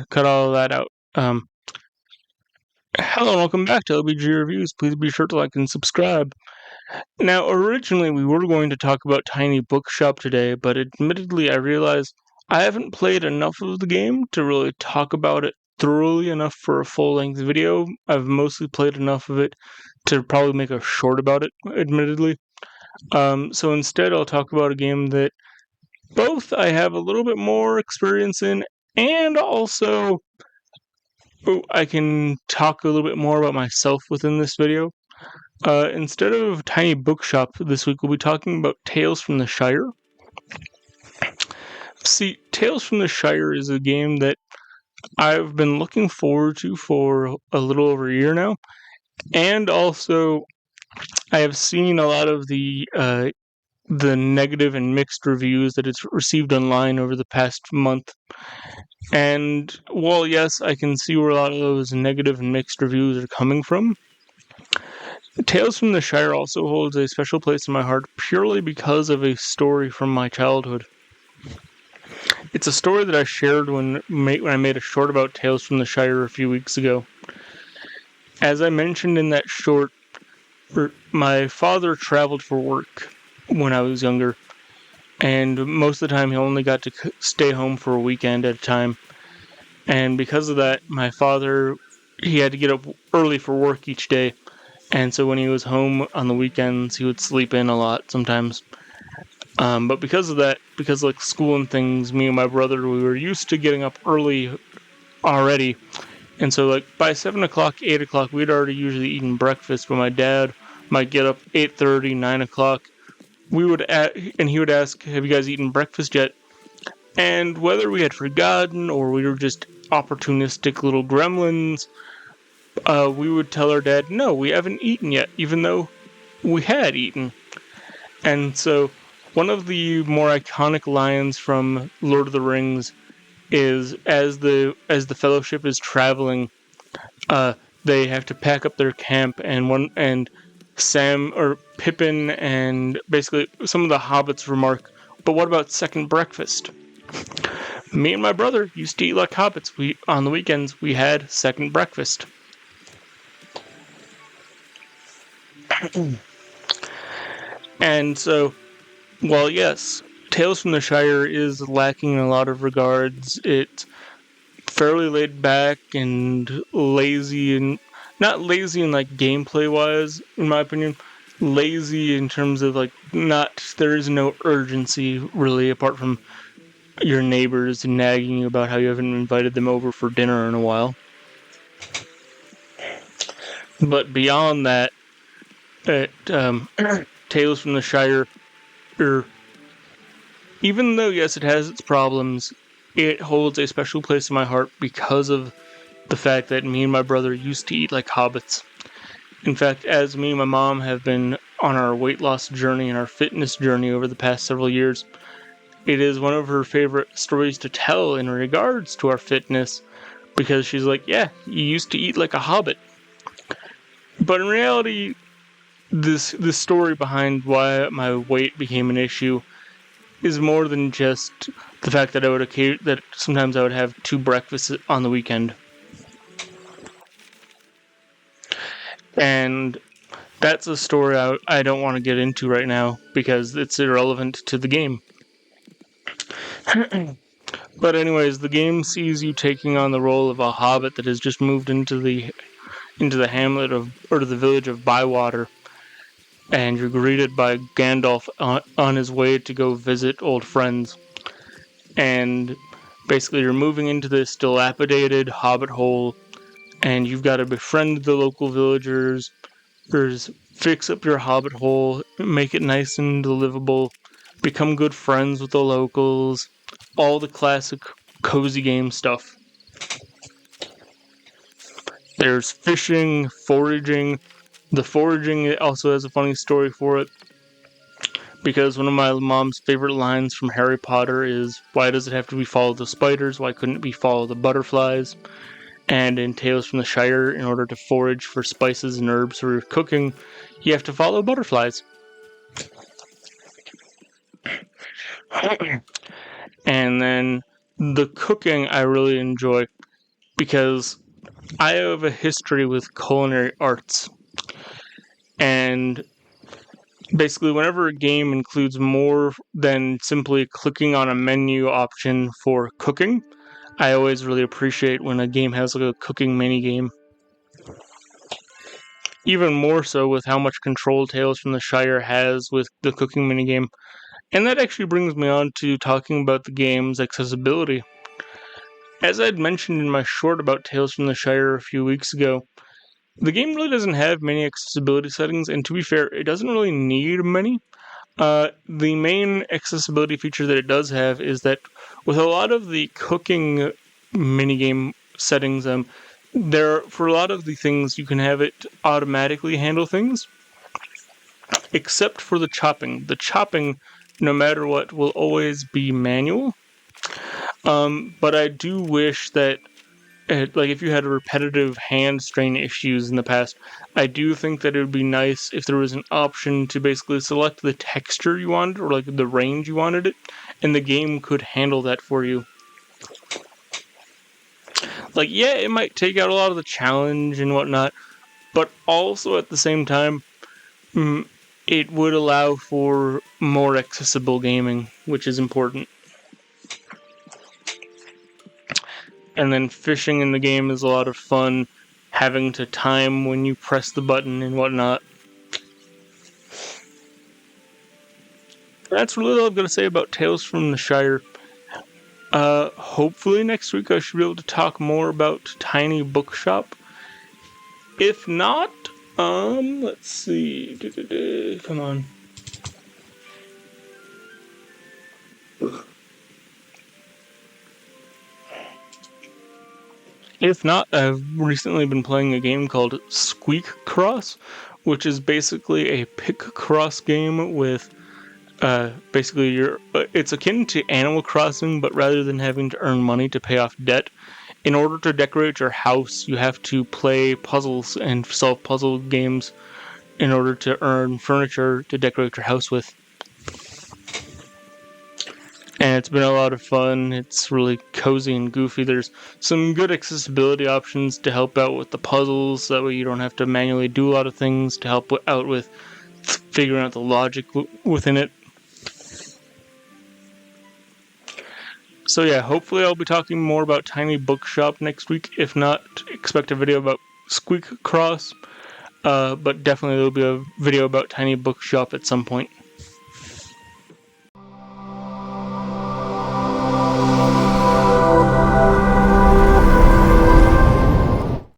cut all of that out. Hello and welcome back to LBG Reviews. Please be sure to like and subscribe. Now, originally we were going to talk about Tiny Bookshop today, but admittedly I realized I haven't played enough of the game to really talk about it thoroughly enough for a full-length video. I've mostly played enough of it to probably make a short about it, admittedly. So instead I'll talk about a game that both I have a little bit more experience in, and also I can talk a little bit more about myself within this video. Instead of Tiny Bookshop this week, we'll be talking about Tales from the Shire. See, Tales from the Shire is a game that I've been looking forward to for a little over a year now, and also I have seen a lot of the negative and mixed reviews that it's received online over the past month. And while yes, I can see where a lot of those negative and mixed reviews are coming from, Tales from the Shire also holds a special place in my heart purely because of a story from my childhood. It's a story that I shared when I made a short about Tales from the Shire a few weeks ago. As I mentioned in that short, my father traveled for work when I was younger, and most of the time he only got to stay home for a weekend at a time. And because of that, my father, he had to get up early for work each day. And so when he was home on the weekends, he would sleep in a lot sometimes. But because of that, because like school and things, me and my brother, we were used to getting up early already. And so like by 7 o'clock, 8 o'clock, we'd already usually eaten breakfast, but my dad might get up 8:30, 9 o'clock. And he would ask, have you guys eaten breakfast yet? And whether we had forgotten or we were just opportunistic little gremlins, we would tell our dad, no, we haven't eaten yet, even though we had eaten. And so one of the more iconic lines from Lord of the Rings is as the Fellowship is traveling, they have to pack up their camp, and Sam or Pippin and basically some of the hobbits remark, but what about second breakfast? Me and my brother used to eat like hobbits. On the weekends we had second breakfast. And so, while yes, Tales from the Shire is lacking in a lot of regards, it's fairly laid back and lazy, and not lazy in like gameplay wise, in my opinion. Lazy in terms of like there is no urgency really, apart from your neighbors nagging you about how you haven't invited them over for dinner in a while. But beyond that, Tales from the Shire, even though yes, it has its problems, it holds a special place in my heart because of the fact that me and my brother used to eat like hobbits. In fact, as me and my mom have been on our weight loss journey and our fitness journey over the past several years, it is one of her favorite stories to tell in regards to our fitness, because she's like, yeah, you used to eat like a hobbit. But in reality, this story behind why my weight became an issue is more than just the fact that sometimes I would have 2 breakfasts on the weekend. And that's a story I don't want to get into right now because it's irrelevant to the game. But anyways, the game sees you taking on the role of a hobbit that has just moved into the hamlet the village of Bywater, and you're greeted by Gandalf on his way to go visit old friends. And basically you're moving into this dilapidated hobbit hole, and you've got to befriend the local villagers, fix up your hobbit hole, make it nice and livable, become good friends with the locals, all the classic cozy game stuff. There's fishing, foraging. The foraging also has a funny story for it, because one of my mom's favorite lines from Harry Potter is, why does it have to be follow the spiders? Why couldn't it be follow the butterflies? And in Tales from the Shire, in order to forage for spices and herbs for cooking, you have to follow butterflies. And then The cooking I really enjoy because I have a history with culinary arts, and basically whenever a game includes more than simply clicking on a menu option for cooking, I always really appreciate when a game has like a cooking mini game. Even more so with how much control Tales from the Shire has with the cooking minigame. And that actually brings me on to talking about the game's accessibility. As I'd mentioned in my short about Tales from the Shire a few weeks ago, the game really doesn't have many accessibility settings, and to be fair, it doesn't really need many. The main accessibility feature that it does have is that with a lot of the cooking minigame settings, for a lot of the things you can have it automatically handle things, except for the chopping. The chopping, no matter what, will always be manual. But I do wish that, like, if you had repetitive hand strain issues in the past, I do think that it would be nice if there was an option to basically select the texture you wanted, or like the range you wanted it, and the game could handle that for you. Like, yeah, it might take out a lot of the challenge and whatnot, but also at the same time, it would allow for more accessible gaming, which is important. And then fishing in the game is a lot of fun, having to time when you press the button and whatnot. That's really all I've got to say about Tales from the Shire. Hopefully next week I should be able to talk more about Tiny Bookshop. If not, let's see. Come on. If not, I've recently been playing a game called Squeak Cross, which is basically a pick cross game with basically it's akin to Animal Crossing, but rather than having to earn money to pay off debt, in order to decorate your house, you have to play puzzles and solve puzzle games in order to earn furniture to decorate your house with. And it's been a lot of fun. It's really cozy and goofy. There's some good accessibility options to help out with the puzzles, so that way you don't have to manually do a lot of things to help out with figuring out the logic within it. So yeah, hopefully I'll be talking more about Tiny Bookshop next week. If not, expect a video about Squeak Cross. But definitely there'll be a video about Tiny Bookshop at some point.